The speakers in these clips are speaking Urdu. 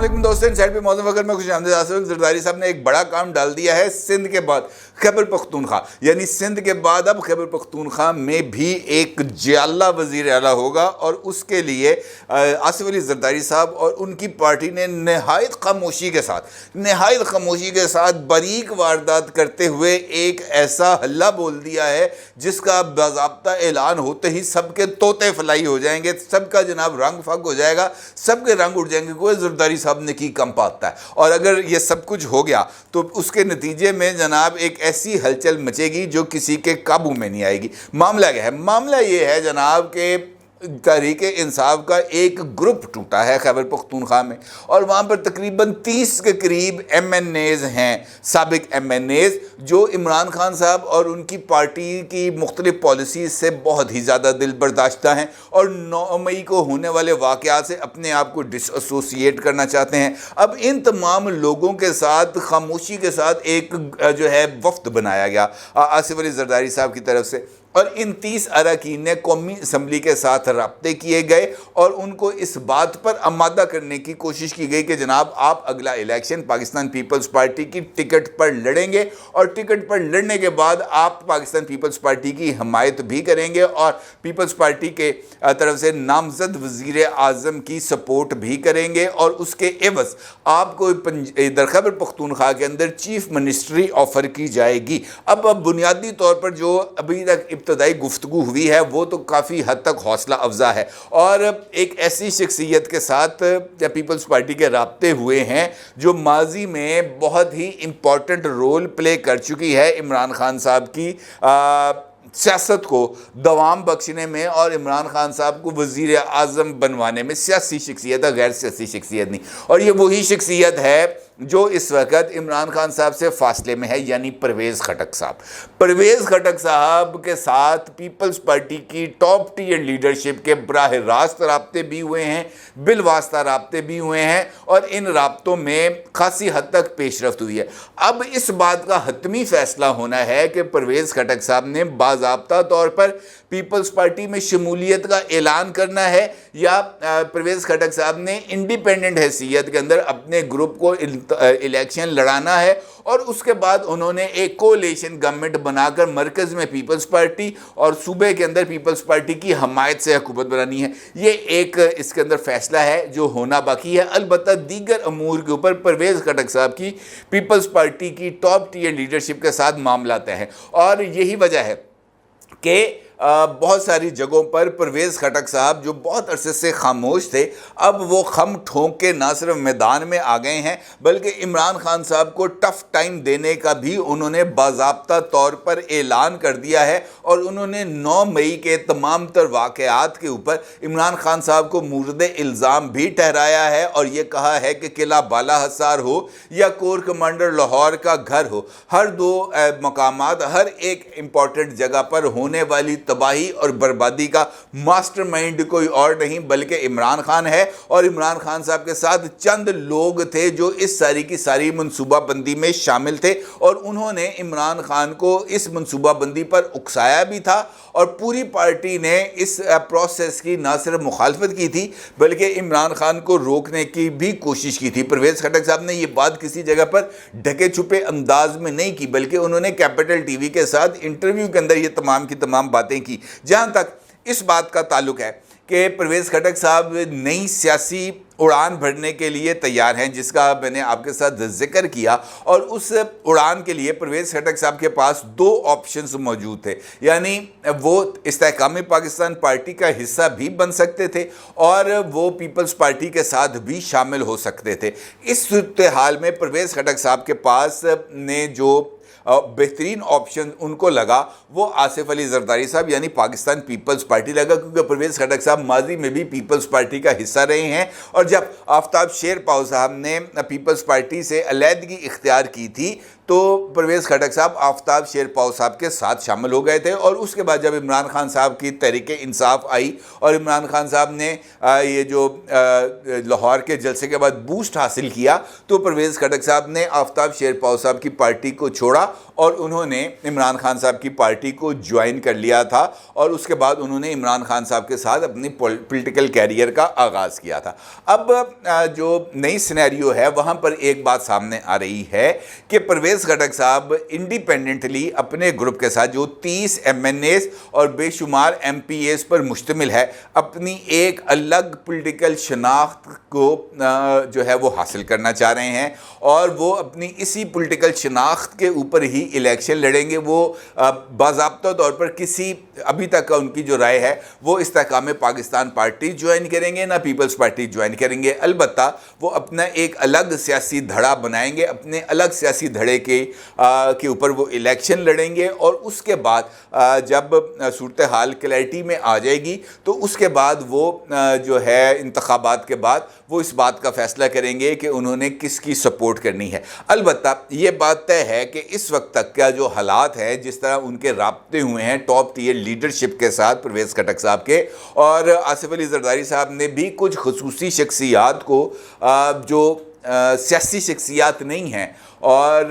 علیکم دوستوں، انسائڈ پہ موضوع وقت میں خوش آمدید آصف زرداری صاحب نے ایک بڑا کام ڈال دیا ہے سندھ کے بعد خیبر پختونخوا، یعنی سندھ کے بعد اب خیبر پختونخوا میں بھی ایک جعلہ وزیر اعلیٰ ہوگا، اور اس کے لیے آصف علی زرداری صاحب اور ان کی پارٹی نے نہایت خاموشی کے ساتھ باریک واردات کرتے ہوئے ایک ایسا حلہ بول دیا ہے جس کا باضابطہ اعلان ہوتے ہی سب کے طوطے فلائی ہو جائیں گے، سب کا جناب رنگ پھک ہو جائے گا، سب کے رنگ اڑ جائیں گے، کوئی زرداری صاحب نے کی کم پاتا ہے۔ اور اگر یہ سب کچھ ہو گیا تو اس کے نتیجے میں جناب ایک ایسی ہلچل مچے گی جو کسی کے قابو میں نہیں آئے گی۔ معاملہ کیا ہے؟ معاملہ یہ ہے جناب کہ تحریک انصاف کا ایک گروپ ٹوٹا ہے خیبر پختونخوا میں، اور وہاں پر تقریباً 30 کے قریب ایم این ایز ہیں، سابق ایم این ایز، جو عمران خان صاحب اور ان کی پارٹی کی مختلف پالیسیز سے بہت ہی زیادہ دل برداشتہ ہیں، اور 9 مئی کو ہونے والے واقعات سے اپنے آپ کو ڈس ایسوسیٹ کرنا چاہتے ہیں۔ اب ان تمام لوگوں کے ساتھ خاموشی کے ساتھ ایک جو ہے وفد بنایا گیا آصف علی زرداری صاحب کی طرف سے، اور ان 30 اراکین نے قومی اسمبلی کے ساتھ رابطے کیے گئے اور ان کو اس بات پر آمادہ کرنے کی کوشش کی گئی کہ جناب آپ اگلا الیکشن پاکستان پیپلز پارٹی کی ٹکٹ پر لڑیں گے، اور ٹکٹ پر لڑنے کے بعد آپ پاکستان پیپلز پارٹی کی حمایت بھی کریں گے اور پیپلز پارٹی کے طرف سے نامزد وزیر اعظم کی سپورٹ بھی کریں گے، اور اس کے عوض آپ کو خیبر پختونخوا کے اندر چیف منسٹری آفر کی جائے گی۔ اب بنیادی طور پر جو ابھی تک ابتدائی گفتگو ہوئی ہے وہ تو کافی حد تک حوصلہ افزا ہے، اور ایک ایسی شخصیت کے ساتھ پیپلز پارٹی کے رابطے ہوئے ہیں جو ماضی میں بہت ہی امپورٹنٹ رول پلے کر چکی ہے عمران خان صاحب کی سیاست کو دوام بخشنے میں اور عمران خان صاحب کو وزیر اعظم بنوانے میں۔ سیاسی شخصیت ہے، غیر سیاسی شخصیت نہیں، اور یہ وہی شخصیت ہے جو اس وقت عمران خان صاحب سے فاصلے میں ہے، یعنی پرویز خٹک صاحب۔ پرویز خٹک صاحب کے ساتھ پیپلز پارٹی کی ٹاپ ٹیئر لیڈرشپ کے براہ راست رابطے بھی ہوئے ہیں، بالواسطہ رابطے بھی ہوئے ہیں، اور ان رابطوں میں خاصی حد تک پیش رفت ہوئی ہے۔ اب اس بات کا حتمی فیصلہ ہونا ہے کہ پرویز خٹک صاحب نے باضابطہ طور پر پیپلز پارٹی میں شمولیت کا اعلان کرنا ہے، یا پرویز خٹک صاحب نے انڈیپینڈنٹ حیثیت کے اندر اپنے گروپ کو الیکشن لڑانا ہے، اور اس کے بعد انہوں نے ایک کولیشن گورنمنٹ بنا کر مرکز میں پیپلز پارٹی اور صوبے کے اندر پیپلز پارٹی کی حمایت سے حکومت بنانی ہے۔ یہ ایک اس کے اندر فیصلہ ہے جو ہونا باقی ہے۔ البتہ دیگر امور کے اوپر پرویز خٹک صاحب کی پیپلز پارٹی کی ٹاپ ٹیئر لیڈرشپ کے ساتھ معاملات ہیں، اور یہی وجہ ہے کہ بہت ساری جگہوں پر پرویز خٹک صاحب جو بہت عرصے سے خاموش تھے، اب وہ خم ٹھونک کے نہ صرف میدان میں آ گئے ہیں بلکہ عمران خان صاحب کو ٹف ٹائم دینے کا بھی انہوں نے باضابطہ طور پر اعلان کر دیا ہے، اور انہوں نے 9 مئی کے تمام تر واقعات کے اوپر عمران خان صاحب کو مورد الزام بھی ٹھہرایا ہے، اور یہ کہا ہے کہ قلعہ بالا حصار ہو یا کور کمانڈر لاہور کا گھر ہو، ہر دو مقامات، ہر ایک امپورٹنٹ جگہ پر ہونے والی تباہی اور بربادی کا ماسٹر مائنڈ کوئی اور نہیں بلکہ عمران خان ہے، اور عمران خان صاحب کے ساتھ چند لوگ تھے جو اس ساری کی ساری منصوبہ بندی میں شامل تھے، اور انہوں نے عمران خان کو اس منصوبہ بندی پر اکسایا بھی تھا، اور پوری پارٹی نے اس پروسیس کی نہ صرف مخالفت کی تھی بلکہ عمران خان کو روکنے کی بھی کوشش کی تھی۔ پرویز خٹک صاحب نے یہ بات کسی جگہ پر ڈھکے چھپے انداز میں نہیں کی بلکہ انہوں نے کیپٹل ٹی وی کے ساتھ انٹرویو کے اندر یہ تمام کی تمام باتیں کی۔ جہاں تک اس بات کا تعلق ہے کہ پرویز خٹک صاحب نئی سیاسی اڑان بھرنے کے لیے تیار ہیں، جس کا میں نے آپ کے ساتھ ذکر کیا، اور اس اڑان کے لیے پرویز خٹک صاحب کے پاس 2 آپشنز موجود تھے، یعنی وہ استحکام پاکستان پارٹی کا حصہ بھی بن سکتے تھے اور وہ پیپلز پارٹی کے ساتھ بھی شامل ہو سکتے تھے۔ اس صورتحال میں پرویز خٹک صاحب کے پاس نے جو بہترین آپشن ان کو لگا وہ آصف علی زرداری صاحب یعنی پاکستان پیپلز پارٹی لگا، کیونکہ پرویز خٹک صاحب ماضی میں بھی پیپلز پارٹی کا حصہ رہے ہیں، اور جب آفتاب شیر پاؤ صاحب نے پیپلز پارٹی سے علیحدگی اختیار کی تھی تو پرویز خٹک صاحب آفتاب شیرپاؤ صاحب کے ساتھ شامل ہو گئے تھے، اور اس کے بعد جب عمران خان صاحب کی تحریک انصاف آئی اور عمران خان صاحب نے یہ جو لاہور کے جلسے کے بعد بوسٹ حاصل کیا، تو پرویز خٹک صاحب نے آفتاب شیرپاؤ صاحب کی پارٹی کو چھوڑا اور انہوں نے عمران خان صاحب کی پارٹی کو جوائن کر لیا تھا، اور اس کے بعد انہوں نے عمران خان صاحب کے ساتھ اپنی پولیٹیکل کیریئر کا آغاز کیا تھا۔ اب جو نئی سینیریو ہے وہاں پر ایک بات سامنے آ رہی ہے کہ پرویز خٹک صاحب انڈیپینڈنٹلی اپنے گروپ کے ساتھ جو 30 MNAs اور بے شمار MPAs پر مشتمل ہے، اپنی ایک الگ پولیٹیکل شناخت کو جو ہے وہ حاصل کرنا چاہ رہے ہیں، اور وہ اپنی اسی پولیٹیکل شناخت کے اوپر ہی الیکشن لڑیں گے۔ وہ باضابطہ طور پر کسی ابھی تک کا ان کی جو رائے ہے وہ استحکام پاکستان پارٹی جوائن کریں گے، نہ پیپلز پارٹی جوائن کریں گے، البتہ وہ اپنا ایک الگ سیاسی دھڑا بنائیں گے، اپنے الگ سیاسی دھڑے کے اوپر وہ الیکشن لڑیں گے، اور اس کے بعد جب صورتحال کلیئرٹی میں آ جائے گی تو اس کے بعد وہ جو ہے انتخابات کے بعد وہ اس بات کا فیصلہ کریں گے کہ انہوں نے کس کی سپورٹ کرنی ہے۔ البتہ یہ بات طے ہے کہ اس وقت تک کا جو حالات ہیں، جس طرح ان کے رابطے ہوئے ہیں ٹاپ ٹیئر لیڈرشپ کے ساتھ پرویز خٹک صاحب کے، اور آصف علی زرداری صاحب نے بھی کچھ خصوصی شخصیات کو جو سیاسی شخصیات نہیں ہیں اور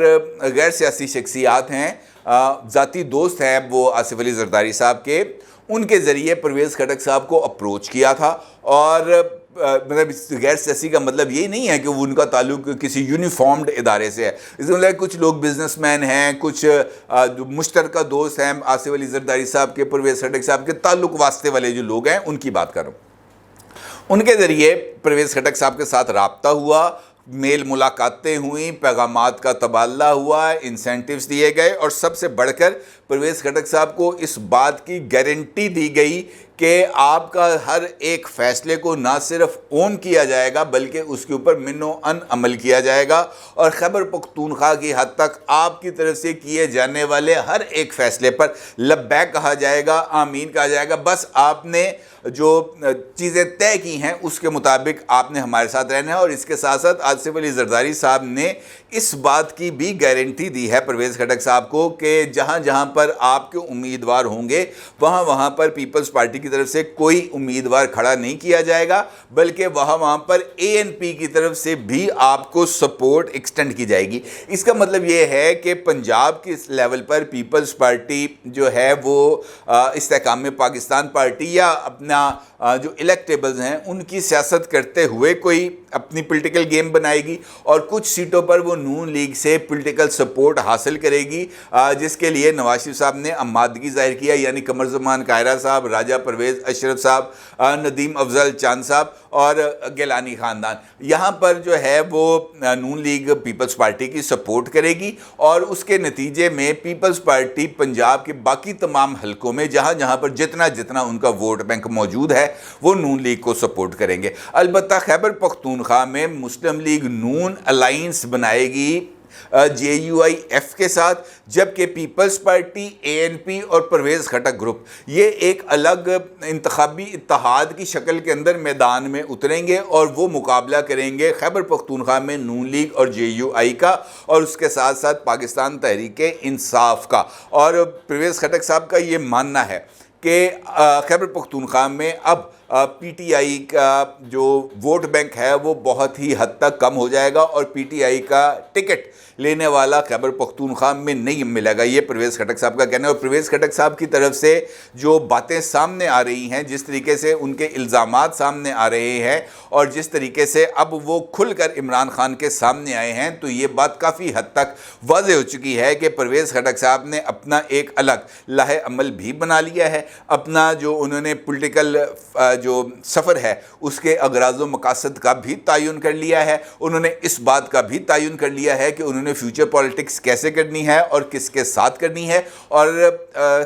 غیر سیاسی شخصیات ہیں، ذاتی دوست ہیں وہ آصف علی زرداری صاحب کے، ان کے ذریعے پرویز خٹک صاحب کو اپروچ کیا تھا۔ اور مطلب غیر سیاسی کا مطلب یہی نہیں ہے کہ وہ ان کا تعلق کسی یونیفارمڈ ادارے سے ہے، اس میں مطلب کچھ لوگ بزنس مین ہیں، کچھ مشترکہ دوست ہیں آصف علی زرداری صاحب کے، پرویز خٹک صاحب کے تعلق واسطے والے جو لوگ ہیں ان کی بات کر رہا ہوں۔ ان کے ذریعے پرویز خٹک صاحب کے ساتھ رابطہ ہوا، میل ملاقاتیں ہوئیں، پیغامات کا تبادلہ ہوا، انسینٹیوز دیے گئے، اور سب سے بڑھ کر پرویز خٹک صاحب کو اس بات کی گارنٹی دی گئی کہ آپ کا ہر ایک فیصلے کو نہ صرف اون کیا جائے گا بلکہ اس کے اوپر من و ان عمل کیا جائے گا، اور خیبر پختونخوا کی حد تک آپ کی طرف سے کیے جانے والے ہر ایک فیصلے پر لبیک کہا جائے گا، آمین کہا جائے گا۔ بس آپ نے جو چیزیں طے کی ہیں اس کے مطابق آپ نے ہمارے ساتھ رہنا ہے۔ اور اس کے ساتھ ساتھ آصف علی زرداری صاحب نے اس بات کی بھی گارنٹی دی ہے پرویز خٹک صاحب کو کہ جہاں جہاں پر آپ کے امیدوار ہوں گے وہاں پر پیپلز پارٹی کی طرف سے کوئی امیدوار کھڑا نہیں کیا جائے گا، بلکہ وہاں پر ANP کی طرف سے بھی آپ کو سپورٹ ایکسٹینڈ کی جائے گی۔ اس کا مطلب یہ ہے کہ پنجاب کے لیول پر پیپلز پارٹی جو ہے وہ استحکام پاکستان پارٹی یا اپنا جو الیکٹیبلز ہیں ان کی سیاست کرتے ہوئے کوئی اپنی پولیٹیکل گیم بنائے گی، اور کچھ سیٹوں پر وہ نون لیگ سے پولیٹیکل سپورٹ حاصل کرے گی، جس کے لیے نواز شریف صاحب نے آمادگی ظاہر کیا، یعنی قمر زمان قاہرہ صاحب، راجہ پرویز اشرف صاحب، ندیم افضل چاند صاحب اور گیلانی خاندان، یہاں پر جو ہے وہ نون لیگ پیپلز پارٹی کی سپورٹ کرے گی، اور اس کے نتیجے میں پیپلز پارٹی پنجاب کے باقی تمام حلقوں میں جہاں پر جتنا ان کا ووٹ بینک موجود ہے وہ نون لیگ کو سپورٹ کریں گے۔ البتہ خیبر پختونخوا میں مسلم لیگ نون الائنس بنائے گی JUIF کے ساتھ، جبکہ پیپلز پارٹی، ANP اور پرویز خٹک گروپ یہ ایک الگ انتخابی اتحاد کی شکل کے اندر میدان میں اتریں گے، اور وہ مقابلہ کریں گے خیبر پختونخوا میں نون لیگ اور JUI کا، اور اس کے ساتھ ساتھ پاکستان تحریک انصاف کا۔ اور پرویز خٹک صاحب کا یہ ماننا ہے کہ خیبر پختونخوا میں اب PTI کا جو ووٹ بینک ہے وہ بہت ہی حد تک کم ہو جائے گا، اور PTI کا ٹکٹ لینے والا خیبر پختونخوا میں نہیں ملے گا، یہ پرویز خٹک صاحب کا کہنا ہے۔ اور پرویز خٹک صاحب کی طرف سے جو باتیں سامنے آ رہی ہیں، جس طریقے سے ان کے الزامات سامنے آ رہے ہیں، اور جس طریقے سے اب وہ کھل کر عمران خان کے سامنے آئے ہیں، تو یہ بات کافی حد تک واضح ہو چکی ہے کہ پرویز خٹک صاحب نے اپنا ایک الگ لاہ عمل بھی بنا لیا ہے، اپنا جو انہوں نے پولیٹیکل جو سفر ہے اس کے اغراض و مقاصد کا بھی تعین کر لیا ہے، انہوں نے اس بات کا بھی تعین کر لیا ہے کہ انہوں نے فیوچر پالیٹکس کیسے کرنی ہے اور کس کے ساتھ کرنی ہے۔ اور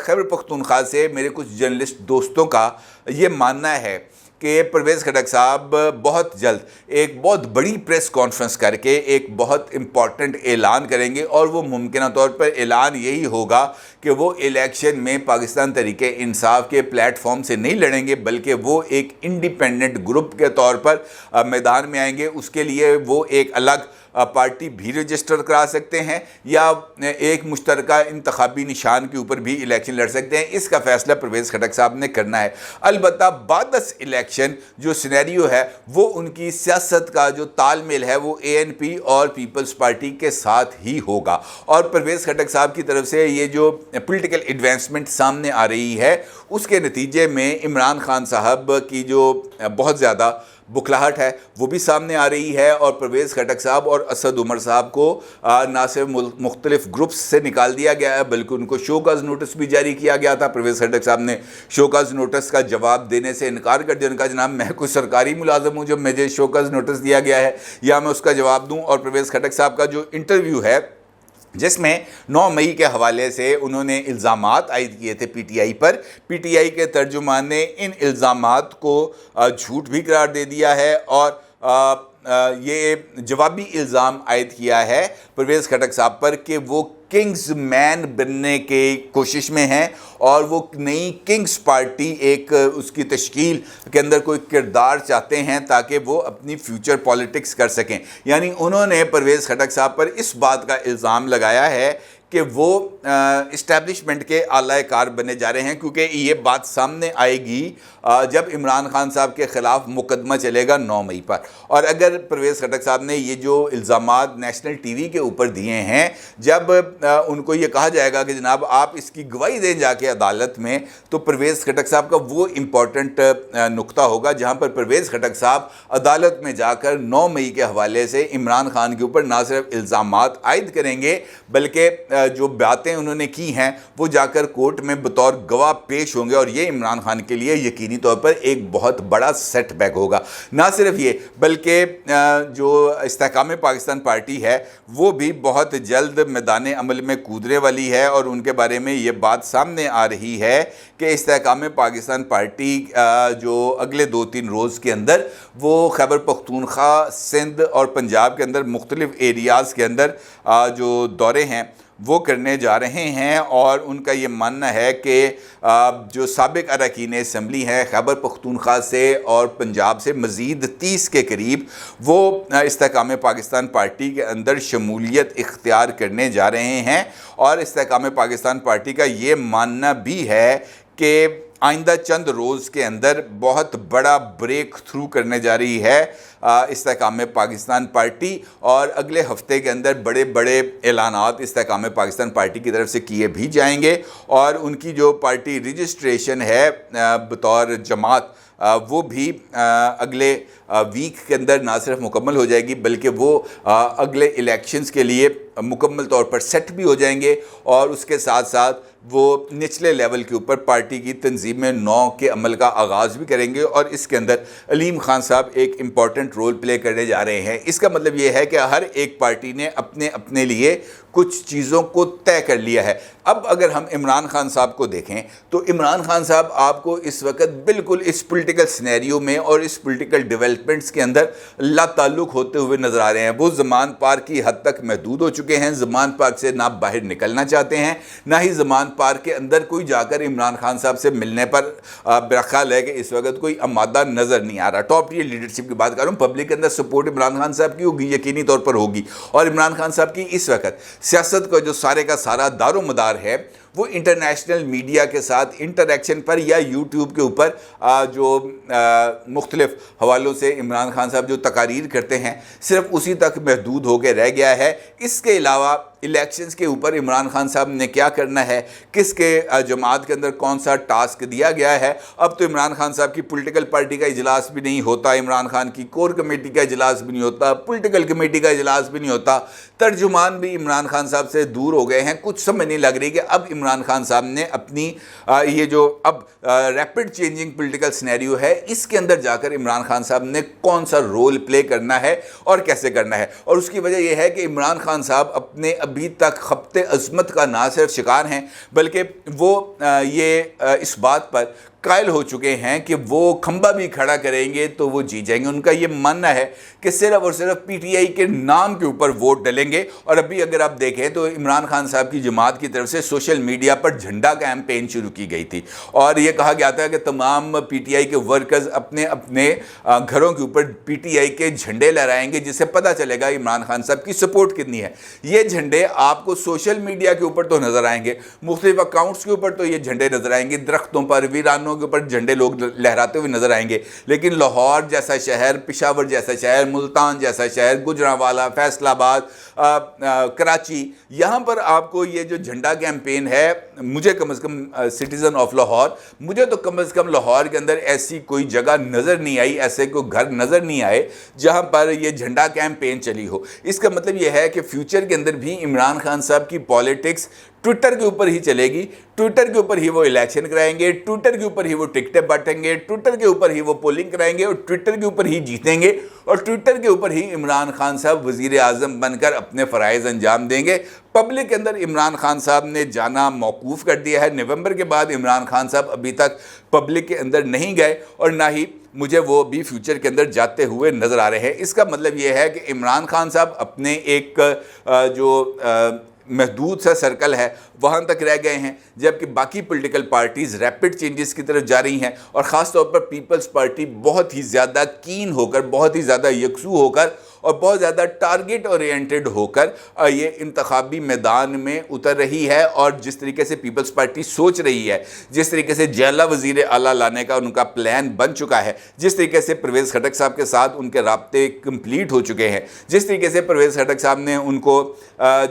خیبر پختونخوا سے میرے کچھ جرنلسٹ دوستوں کا یہ ماننا ہے کہ پرویز خٹک صاحب بہت جلد ایک بہت بڑی پریس کانفرنس کر کے ایک بہت امپورٹنٹ اعلان کریں گے، اور وہ ممکنہ طور پر اعلان یہی ہوگا کہ وہ الیکشن میں پاکستان تحریک انصاف کے پلیٹ فارم سے نہیں لڑیں گے، بلکہ وہ ایک انڈیپینڈنٹ گروپ کے طور پر میدان میں آئیں گے۔ اس کے لیے وہ ایک الگ پارٹی بھی رجسٹر کرا سکتے ہیں یا ایک مشترکہ انتخابی نشان کے اوپر بھی الیکشن لڑ سکتے ہیں۔ اس کا فیصلہ پرویز خٹک صاحب نے کرنا ہے۔ البتہ بعد از الیکشن جو سینیریو ہے وہ ان کی سیاست کا جو تال میل ہے وہ ANP اور پیپلز پارٹی کے ساتھ ہی ہوگا، اور پرویز خٹک صاحب کی طرف سے یہ جو پولیٹیکل ایڈوانسمنٹ سامنے آ رہی ہے اس کے نتیجے میں عمران خان صاحب کی جو بہت زیادہ بکھلاہٹ ہے وہ بھی سامنے آ رہی ہے، اور پرویز خٹک صاحب اور اسد عمر صاحب کو نہ صرف مختلف گروپس سے نکال دیا گیا ہے بلکہ ان کو شو کاز نوٹس بھی جاری کیا گیا تھا۔ پرویز خٹک صاحب نے شو کاز نوٹس کا جواب دینے سے انکار کر دیا، ان کا جناب میں کوئی سرکاری ملازم ہوں جو مجھے شو کاز نوٹس دیا گیا ہے یا میں اس کا جواب دوں۔ اور پرویز خٹک صاحب کا جو انٹرویو ہے جس میں 9 مئی کے حوالے سے انہوں نے الزامات عائد کیے تھے PTI پر، PTI کے ترجمان نے ان الزامات کو جھوٹ بھی قرار دے دیا ہے، اور یہ جوابی الزام عائد کیا ہے پرویز خٹک صاحب پر کہ وہ کنگز مین بننے کی کوشش میں ہیں، اور وہ نئی کنگز پارٹی ایک اس کی تشکیل کے اندر کوئی کردار چاہتے ہیں تاکہ وہ اپنی فیوچر پالیٹکس کر سکیں۔ یعنی انہوں نے پرویز خٹک صاحب پر اس بات کا الزام لگایا ہے کہ وہ اسٹیبلشمنٹ کے اعلی کار بنے جا رہے ہیں، کیونکہ یہ بات سامنے آئے گی جب عمران خان صاحب کے خلاف مقدمہ چلے گا 9 مئی پر۔ اور اگر پرویز خٹک صاحب نے یہ جو الزامات نیشنل ٹی وی کے اوپر دیے ہیں، جب ان کو یہ کہا جائے گا کہ جناب آپ اس کی گواہی دیں جا کے عدالت میں، تو پرویز خٹک صاحب کا وہ امپورٹنٹ نقطہ ہوگا جہاں پر پرویز خٹک صاحب عدالت میں جا کر 9 مئی کے حوالے سے عمران خان کے اوپر نہ صرف الزامات عائد کریں گے بلکہ جو باتیں انہوں نے کی ہیں وہ جا کر کورٹ میں بطور گواہ پیش ہوں گے، اور یہ عمران خان کے لیے یقینی طور پر ایک بہت بڑا سیٹ بیک ہوگا۔ نہ صرف یہ بلکہ جو استحکام پاکستان پارٹی ہے وہ بھی بہت جلد میدان عمل میں کودنے والی ہے، اور ان کے بارے میں یہ بات سامنے آ رہی ہے کہ استحکام پاکستان پارٹی جو اگلے 2-3 روز کے اندر وہ خیبر پختونخوا، سندھ اور پنجاب کے اندر مختلف ایریاز کے اندر جو دورے ہیں وہ کرنے جا رہے ہیں، اور ان کا یہ ماننا ہے کہ جو سابق اراکین اسمبلی ہیں خیبر پختونخوا سے اور پنجاب سے مزید 30 کے قریب وہ استحکام پاکستان پارٹی کے اندر شمولیت اختیار کرنے جا رہے ہیں، اور استحکام پاکستان پارٹی کا یہ ماننا بھی ہے کہ آئندہ چند روز کے اندر بہت بڑا بریک تھرو کرنے جا رہی ہے استحکام پاکستان پارٹی، اور اگلے ہفتے کے اندر بڑے بڑے اعلانات استحکام پاکستان پارٹی کی طرف سے کیے بھی جائیں گے، اور ان کی جو پارٹی رجسٹریشن ہے بطور جماعت وہ بھی اگلے ویک کے اندر نہ صرف مکمل ہو جائے گی بلکہ وہ اگلے الیکشنز کے لیے مکمل طور پر سیٹ بھی ہو جائیں گے، اور اس کے ساتھ ساتھ وہ نچلے لیول کے اوپر پارٹی کی تنظیم 9 کے عمل کا آغاز بھی کریں گے، اور اس کے اندر علیم خان صاحب ایک امپورٹنٹ رول پلے کرنے جا رہے ہیں۔ اس کا مطلب یہ ہے کہ ہر ایک پارٹی نے اپنے لیے کچھ چیزوں کو طے کر لیا ہے۔ اب اگر ہم عمران خان صاحب کو دیکھیں تو عمران خان صاحب آپ کو اس وقت بالکل اس پولیٹیکل سینیریو میں اور اس پولیٹیکل ڈیولپمنٹس کے اندر لا تعلق ہوتے ہوئے نظر آ رہے ہیں۔ وہ زمان پارک کی حد تک محدود ہو چکے ہیں، زمان پارک سے نہ باہر نکلنا چاہتے ہیں، نہ ہی زمان پارک کے اندر کوئی جا کر عمران خان صاحب سے ملنے پر میرا خیال ہے کہ اس وقت کوئی آمادہ نظر نہیں آ رہا۔ ٹاپ ٹیئر لیڈرشپ کی بات کر رہا ہوں، پبلک کے اندر سپورٹ عمران خان صاحب کی ہوگی، یقینی طور پر ہوگی، اور عمران خان صاحب کی اس وقت سیاست کا جو سارے کا سارا دار و مدار ہے وہ انٹرنیشنل میڈیا کے ساتھ انٹریکشن پر یا یوٹیوب کے اوپر جو مختلف حوالوں سے عمران خان صاحب جو تقاریر کرتے ہیں صرف اسی تک محدود ہو کے رہ گیا ہے۔ اس کے علاوہ الیکشنز کے اوپر عمران خان صاحب نے کیا کرنا ہے، کس کے جماعت کے اندر کون سا ٹاسک دیا گیا ہے، اب تو عمران خان صاحب کی پولیٹیکل پارٹی کا اجلاس بھی نہیں ہوتا، عمران خان کی کور کمیٹی کا اجلاس بھی نہیں ہوتا، پولیٹیکل کمیٹی کا اجلاس بھی نہیں ہوتا، ترجمان بھی عمران خان صاحب سے دور ہو گئے ہیں۔ کچھ سمجھ نہیں لگ رہی کہ اب عمران خان صاحب نے اپنی یہ جو اب ریپڈ چینجنگ پولیٹیکل سینیریو ہے اس کے اندر جا کر عمران خان صاحب نے کون سا رول پلے کرنا ہے اور کیسے کرنا ہے، اور اس کی وجہ یہ ہے کہ عمران خان صاحب اپنے ابھی تک خبط عظمت کا نہ صرف شکار ہیں بلکہ وہ یہ اس بات پر قائل ہو چکے ہیں کہ وہ کھمبا بھی کھڑا کریں گے تو وہ جیت جائیں گے۔ ان کا یہ ماننا ہے کہ صرف اور صرف پی ٹی آئی کے نام کے اوپر ووٹ ڈلیں گے۔ اور ابھی اگر آپ دیکھیں تو عمران خان صاحب کی جماعت کی طرف سے سوشل میڈیا پر جھنڈا کیمپین شروع کی گئی تھی، اور یہ کہا گیا تھا کہ تمام پی ٹی آئی کے ورکرز اپنے اپنے گھروں کے اوپر پی ٹی آئی کے جھنڈے لہرائیں گے، جس سے پتہ چلے گا عمران خان صاحب کی سپورٹ کتنی ہے۔ یہ جھنڈے آپ کو سوشل میڈیا کے اوپر تو نظر آئیں گے، مختلف اکاؤنٹس کے اوپر تو یہ جھنڈے نظر آئیں گے، درختوں پر، ویرانوں کے اوپر جھنڈے لوگ لہراتے ہوئے نظر آئیں گے، لیکن لاہور جیسا شہر، پشاور جیسا شہر، ملتان جیسا شہر، گجرانوالہ، فیصل آباد، کراچی، یہاں پر آپ کو یہ جو جھنڈا کیمپین ہے، مجھے کم از کم سٹیزن آف لاہور، مجھے تو کم از کم لاہور کے اندر ایسی کوئی جگہ نظر نہیں آئی، ایسے کوئی گھر نظر نہیں آئے جہاں پر یہ جھنڈا کیمپین چلی ہو۔ اس کا مطلب یہ ہے کہ فیوچر کے اندر بھی عمران خان صاحب کی پالیٹکس ٹویٹر کے اوپر ہی چلے گی، ٹویٹر کے اوپر ہی وہ الیکشن کرائیں گے، ٹویٹر کے اوپر ہی وہ ٹکٹیں بانٹیں گے، ٹویٹر کے اوپر ہی وہ پولنگ کرائیں گے، اور ٹویٹر کے اوپر ہی جیتیں گے، اور ٹویٹر کے اوپر ہی عمران خان صاحب وزیر اعظم بن کر اپنے فرائض انجام دیں گے۔ پبلک کے اندر عمران خان صاحب نے جانا موقوف کر دیا ہے۔ نومبر کے بعد عمران خان صاحب ابھی تک پبلک کے اندر نہیں گئے، اور نہ ہی مجھے وہ بھی فیوچر کے اندر جاتے ہوئے نظر آ رہے ہیں۔ اس کا مطلب یہ ہے کہ عمران خان صاحب اپنے ایک جو محدود سا سرکل ہے وہاں تک رہ گئے ہیں، جبکہ باقی پولیٹیکل پارٹیز ریپڈ چینجز کی طرف جا رہی ہیں، اور خاص طور پر پیپلز پارٹی بہت ہی زیادہ کین ہو کر، بہت ہی زیادہ یکسو ہو کر، اور بہت زیادہ ٹارگٹ اورینٹڈ ہو کر یہ انتخابی میدان میں اتر رہی ہے۔ اور جس طریقے سے پیپلز پارٹی سوچ رہی ہے، جس طریقے سے جیلہ وزیر اعلیٰ لانے کا ان کا پلان بن چکا ہے، جس طریقے سے پرویز خٹک صاحب کے ساتھ ان کے رابطے کمپلیٹ ہو چکے ہیں، جس طریقے سے پرویز خٹک صاحب نے ان کو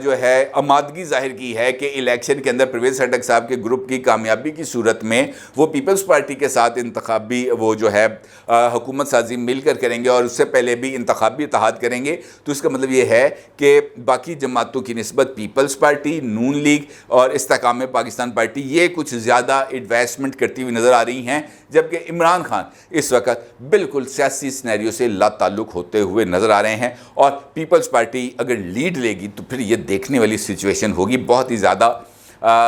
جو ہے آمادگی ظاہر کی ہے کہ الیکشن کے اندر پرویز خٹک صاحب کے گروپ کی کامیابی کی صورت میں وہ پیپلز پارٹی کے ساتھ انتخابی وہ جو ہے حکومت سازی مل کر کریں گے، اور اس سے پہلے بھی انتخابی اتحاد کریں گے، تو اس کا مطلب یہ ہے کہ باقی جماعتوں کی نسبت پیپلز پارٹی، نون لیگ اور استحکام پاکستان پارٹی یہ کچھ زیادہ ایڈوانسمنٹ کرتی ہوئی نظر آ رہی ہیں، جبکہ عمران خان اس وقت بالکل سیاسی سینیریو سے لا تعلق ہوتے ہوئے نظر آ رہے ہیں۔ اور پیپلز پارٹی اگر لیڈ لے گی تو پھر یہ دیکھنے والی سچویشن ہوگی، بہت ہی زیادہ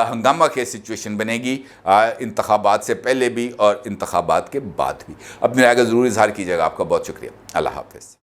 ہنگامہ کے سچویشن بنے گی، انتخابات سے پہلے بھی اور انتخابات کے بعد بھی۔ اپنی رائے کا ضرور اظہار کیجیے گا۔ آپ کا بہت شکریہ۔ اللہ حافظ۔